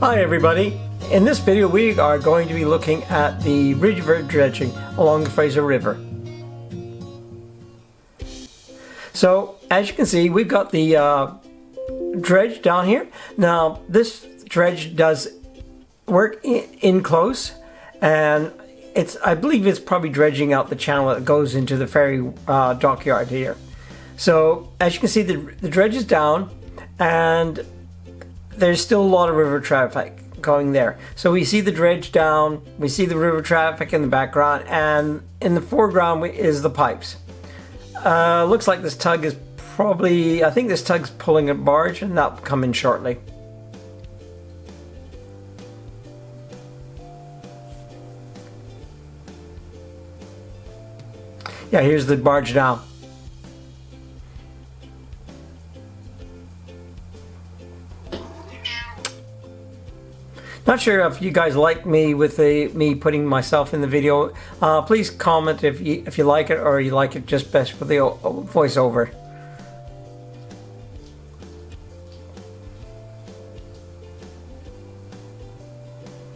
Hi everybody! In this video we are going to be looking at the river dredging along the Fraser River. So as you can see, we've got the dredge down here. Now this dredge does work in close, and I believe it's probably dredging out the channel that goes into the ferry dockyard here. So as you can see, the dredge is down and there's still a lot of river traffic going there. So we see the dredge down, we see the river traffic in the background, and in the foreground is the pipes. Looks like this tug is probably, I think this tug's pulling a barge, and that'll come in shortly. Yeah, here's the barge now. Not sure if you guys like me with me putting myself in the video. Please comment if you like it, or you like it just best with the voiceover.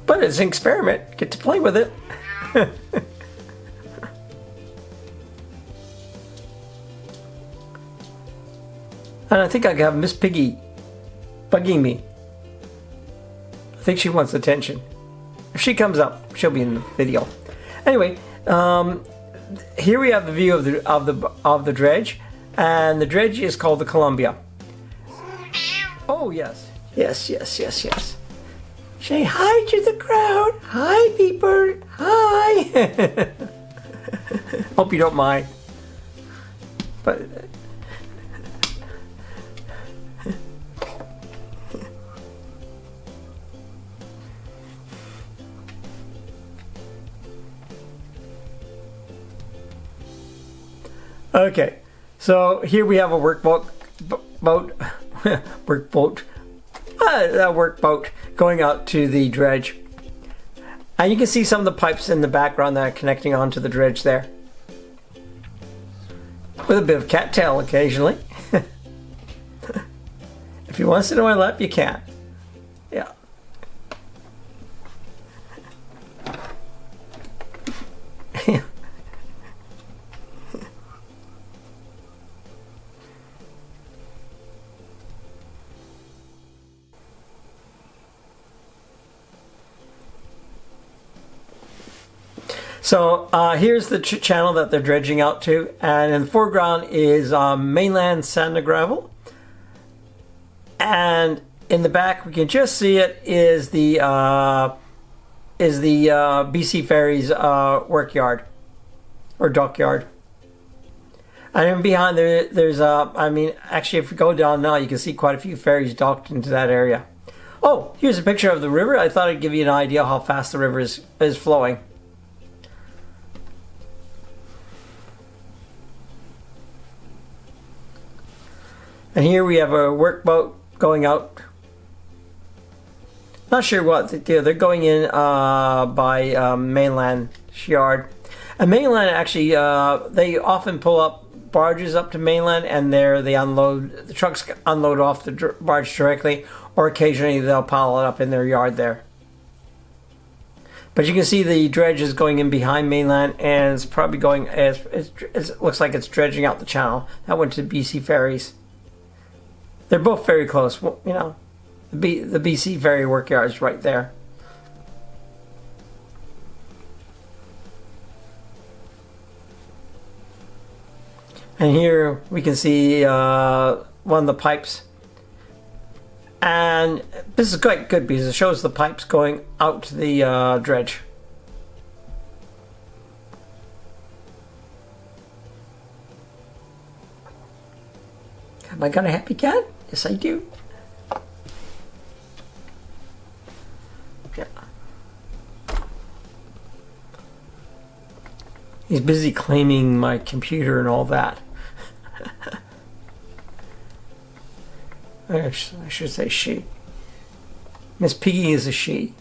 But it's an experiment. Get to play with it. And I think I have Miss Piggy bugging me. I think she wants attention. If she comes up, she'll be in the video. Anyway, here we have the view of the dredge, and the dredge is called the Columbia. Oh yes, yes. Say hi to the crowd. Hi, people. Hi. Hope you don't mind. But. Okay, so here we have a workboat going out to the dredge, and you can see some of the pipes in the background that are connecting onto the dredge there, with a bit of cattail occasionally. If you want to sit on my lap, you can. Yeah. So here's the channel that they're dredging out to, and in the foreground is mainland sand and gravel, and in the back we can just see it is the BC Ferries work yard or dockyard, and then behind there's I mean, actually if we go down now, you can see quite a few ferries docked into that area. Oh, here's a picture of the river. I thought I'd give you an idea how fast the river is flowing. And here we have a workboat going out. Not sure what they do. They're going in by mainland yard. And mainland actually, they often pull up barges up to mainland, and they unload, the trucks unload off the barge directly, or occasionally they'll pile it up in their yard there. But you can see the dredge is going in behind mainland, and it's probably going, it looks like it's dredging out the channel. That went to BC Ferries. They're both very close, you know. The BC Ferry workyard is right there. And here we can see one of the pipes. And this is quite good because it shows the pipes going out to the dredge. Have I got a happy cat? Yes, I do. Yeah. He's busy claiming my computer and all that. I should say she. Miss Piggy is a she.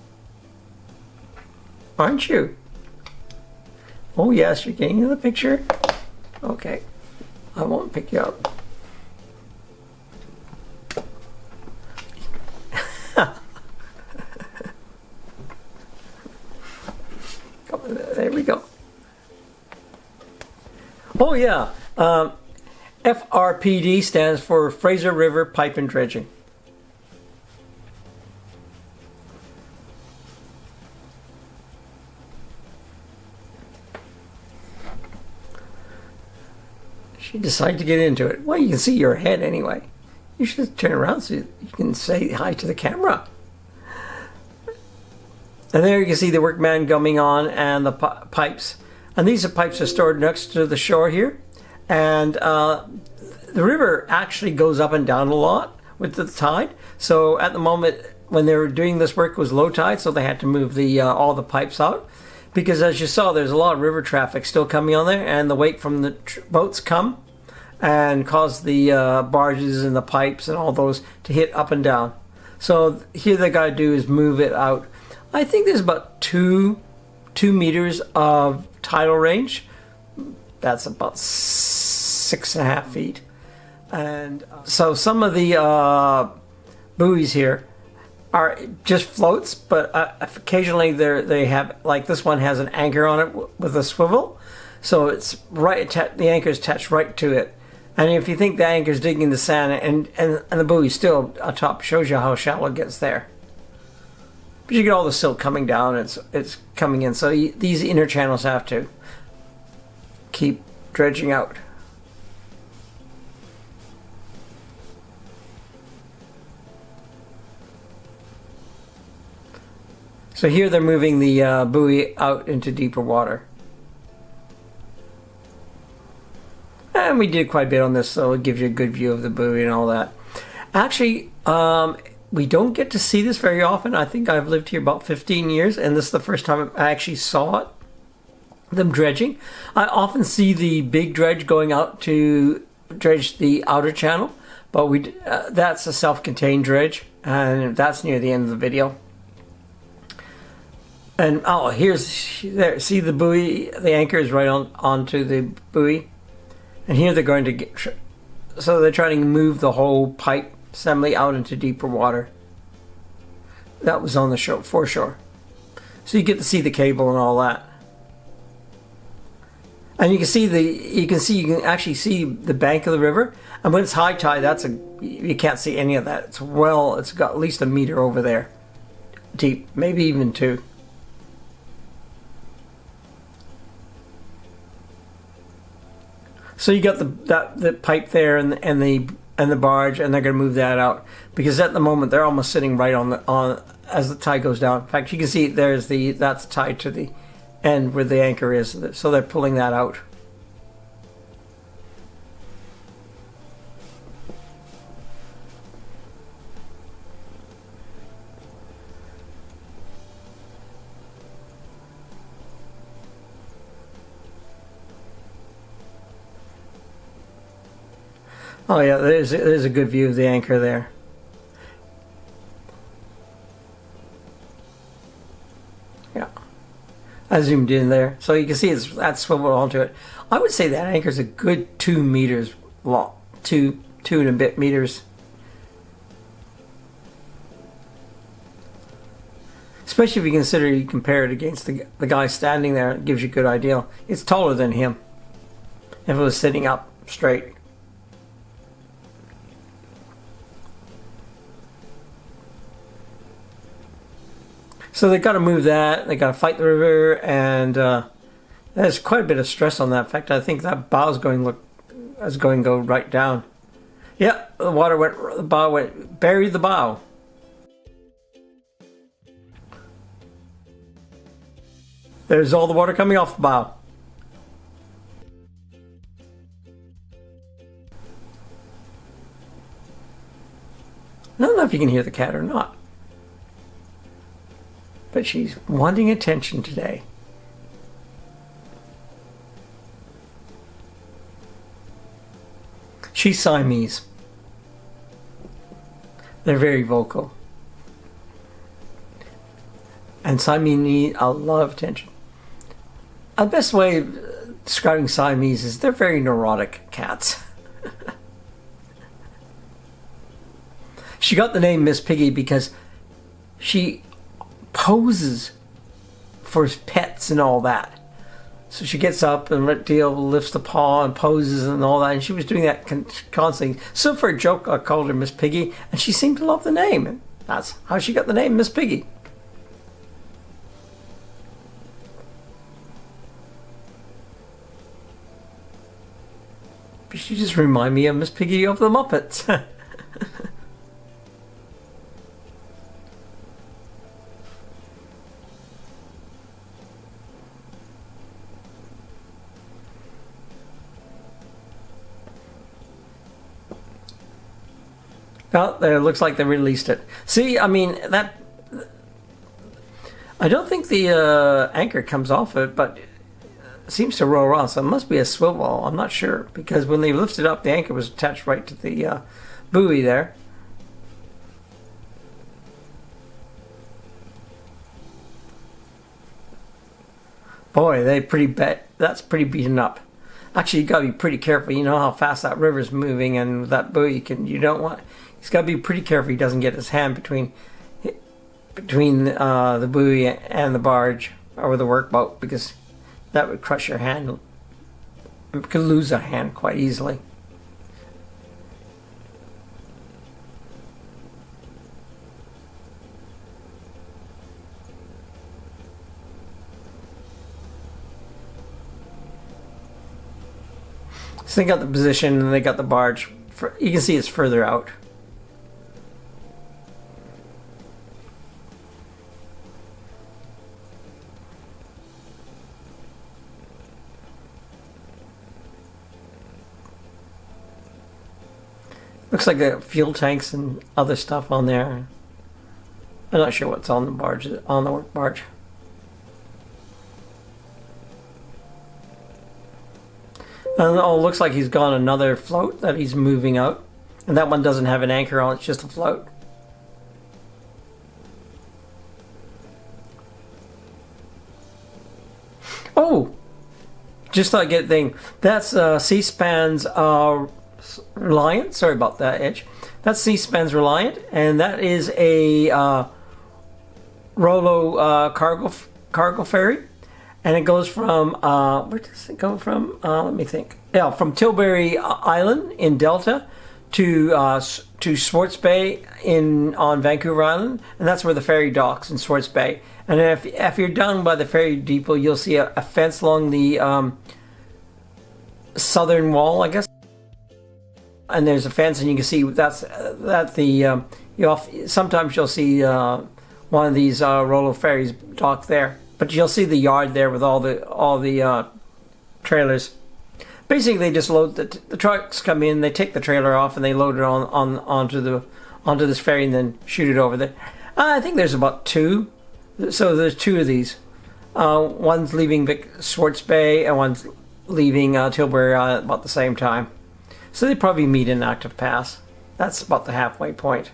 Aren't you? Oh yes, you're getting the picture? Okay. I won't pick you up. Oh yeah, FRPD stands for Fraser River Pipe and Dredging. She decided to get into it. Well, you can see your head anyway. You should turn around so you can say hi to the camera. And there you can see the workman gumming on and the pipes. And these pipes are stored next to the shore here. And the river actually goes up and down a lot with the tide. So at the moment when they were doing this work, it was low tide, so they had to move all the pipes out. Because as you saw, there's a lot of river traffic still coming on there, and the wake from the boats come and cause the barges and the pipes and all those to hit up and down. So here they got to do is move it out. I think there's about two meters of tidal range. That's about 6.5 feet. And so some of the buoys here are just floats, but occasionally they have, like this one has an anchor on it with a swivel, so it's right. The anchor is attached right to it, and if you think the anchor is digging the sand and the buoy still atop, shows you how shallow it gets there. But you get all the silt coming down. It's coming in, so these inner channels have to keep dredging out. So here they're moving the buoy out into deeper water. And we did quite a bit on this, so it gives you a good view of the buoy and all that. Actually, we don't get to see this very often. I think I've lived here about 15 years, and this is the first time I actually saw it, them dredging. I often see the big dredge going out to dredge the outer channel, but that's a self-contained dredge, and that's near the end of the video. And there, see the buoy, the anchor is right onto the buoy. And here they're going to so they're trying to move the whole pipe assembly out into deeper water. That was on the foreshore. So you get to see the cable and all that. And you can actually see the bank of the river. And when it's high tide, you can't see any of that. It's got at least a meter over there deep, maybe even 2. So you got the pipe there and the barge, and they're going to move that out because at the moment they're almost sitting right on as the tide goes down. In fact, you can see that's tied to the end where the anchor is. So they're pulling that out. Oh yeah, there's a good view of the anchor there. Yeah, I zoomed in there, so you can see that's swiveled onto it. I would say that anchor's a good 2 meters long, two and a bit meters. Especially if you compare it against the guy standing there, it gives you a good idea. It's taller than him if it was sitting up straight. So they got to move that. They got to fight the river, and there's quite a bit of stress on that. In fact, I think that bow is going to go right down. Yeah, the bow buried the bow. There's all the water coming off the bow. I don't know if you can hear the cat or not. But she's wanting attention today. She's Siamese. They're very vocal. And Siamese need a lot of attention. The best way of describing Siamese is they're very neurotic cats. She got the name Miss Piggy because she poses for pets and all that. So she gets up and Deal lifts the paw and poses and all that. And she was doing that constantly. So for a joke, I called her Miss Piggy. And she seemed to love the name. And that's how she got the name Miss Piggy. But she just reminded me of Miss Piggy of the Muppets. Well, there looks like they released it. See, I mean, that... I don't think the anchor comes off it, but it seems to roll around, so it must be a swivel. I'm not sure, because when they lifted up, the anchor was attached right to the buoy there. Boy, that's pretty beaten up. Actually, you gotta be pretty careful. You know how fast that river's moving, and that buoy he's got to be pretty careful he doesn't get his hand between the buoy and the barge or the workboat, because that would crush your hand. You could lose a hand quite easily. So they got the position and they got the barge. You can see it's further out. Looks like the fuel tanks and other stuff on there. I'm not sure what's on the barge, on the work barge. And oh, looks like he's got another float that he's moving out. And that one doesn't have an anchor on, it's just a float. Oh! Just thought I'd get a thing. That's C-SPAN's Reliant. Sorry about that, Edge. That's C-SPAN's Reliant, and that is a Rolo cargo ferry, and it goes from where does it go from? Let me think. Yeah, from Tilbury Island in Delta to Swartz Bay on Vancouver Island, and that's where the ferry docks in Swartz Bay. And if you're down by the ferry depot, you'll see a fence along the southern wall, I guess. And there's a fence, and you can see sometimes you'll see one of these Rolo ferries dock there, but you'll see the yard there with all the trailers. Basically, they just load the trucks come in, they take the trailer off, and they load it onto this ferry, and then shoot it over there. I think there's about two, so there's two of these. One's leaving Swartz Bay, and one's leaving Tilbury Island about the same time. So they probably meet in Active Pass. That's about the halfway point,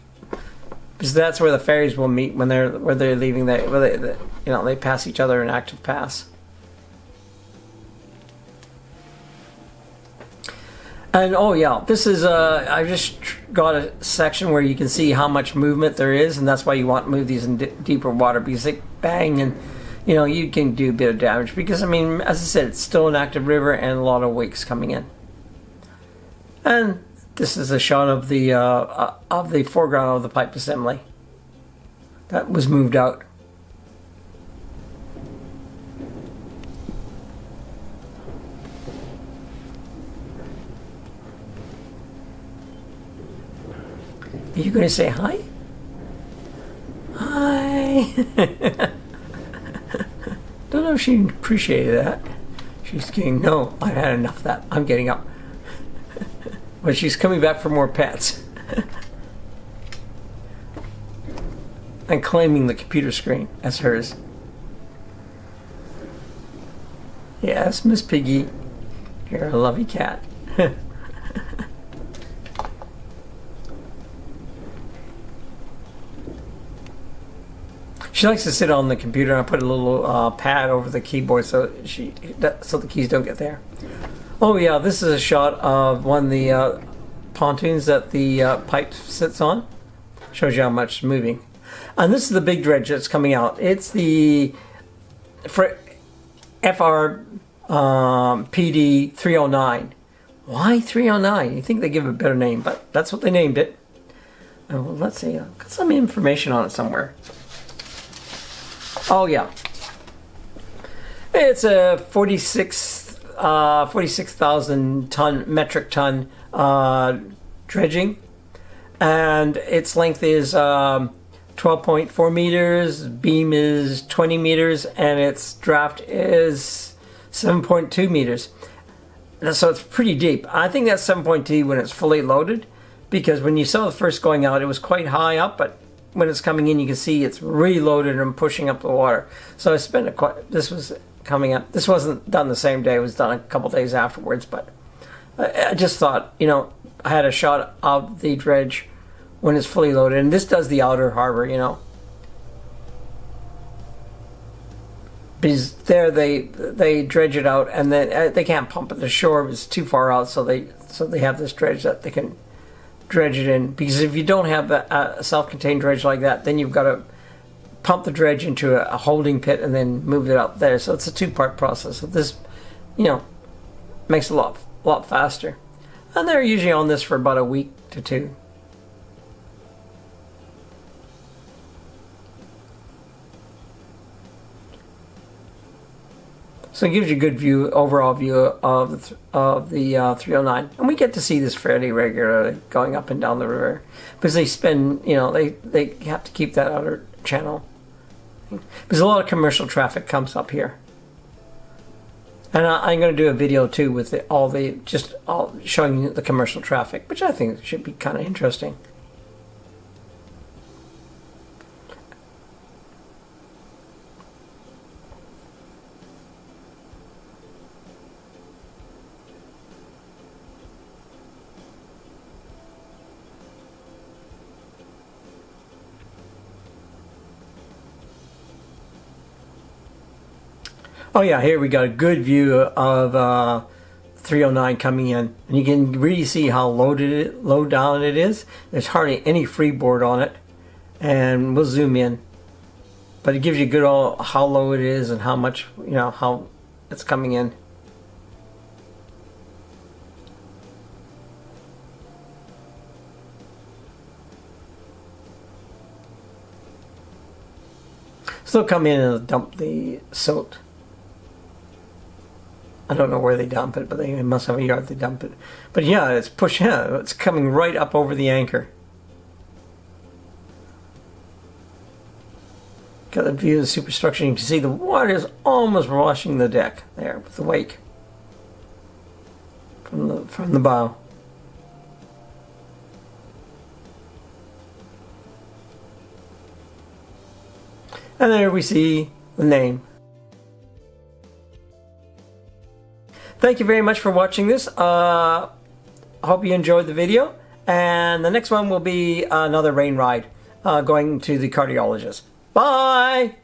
because that's where the ferries will meet when they're leaving. They pass each other in Active Pass. And oh yeah, this is I just got a section where you can see how much movement there is, and that's why you want to move these in deeper water, because they bang and you can do a bit of damage. Because I mean, as I said, it's still an active river and a lot of wakes coming in. And this is a shot of the foreground of the pipe assembly that was moved out. Are you going to say hi? Hi. Don't know if she appreciated that. She's going, no, I've had enough of that. I'm getting up. But she's coming back for more pets. And claiming the computer screen as hers. Yes, Miss Piggy, you're a lovely cat. She likes to sit on the computer, and I put a little pad over the keyboard so the keys don't get there. Oh yeah, this is a shot of one of the pontoons that the pipe sits on. Shows you how much it's moving. And this is the big dredge that's coming out. It's the FR PD 309. Why 309? You think they give it a better name, but that's what they named it. Oh, well, let's see. Got some information on it somewhere. Oh yeah, it's a 46,000 metric ton dredging, and its length is 12.4 meters, beam is 20 meters, and its draft is 7.2 meters. So it's pretty deep. I think that's 7.2 when it's fully loaded, because when you saw the first going out, it was quite high up, but when it's coming in, you can see it's reloaded and pushing up the water. So I spent this was coming up. This wasn't done the same day. It was done a couple days afterwards, but I just thought, you know, I had a shot of the dredge when it's fully loaded, and this does the outer harbor, you know. Because there they dredge it out, and then they can't pump it to shore. It's too far out, so they have this dredge that they can dredge it in. Because if you don't have a self-contained dredge like that, then you've got to pump the dredge into a holding pit and then move it out there. So it's a two-part process. So this, you know, makes it a lot faster. And they're usually on this for about a week to two. So it gives you a good view, overall view of the 309, and we get to see this fairly regularly going up and down the river, because they spend, you know, they have to keep that outer channel, because a lot of commercial traffic comes up here. And I'm going to do a video too with all showing you the commercial traffic, which I think should be kind of interesting. Oh yeah, here we got a good view of 309 coming in, and you can really see how low down it is. There's hardly any freeboard on it, and we'll zoom in, but it gives you good how low it is and how much, you know, how it's coming in. So they'll come in and dump the silt. I don't know where they dump it, but they must have a yard they dump it. But yeah, it's it's coming right up over the anchor. Got a view of the superstructure. You can see the water is almost washing the deck there with the wake from the bow. And there we see the name. Thank you very much for watching this. I hope you enjoyed the video. And the next one will be another rain ride going to the cardiologist. Bye!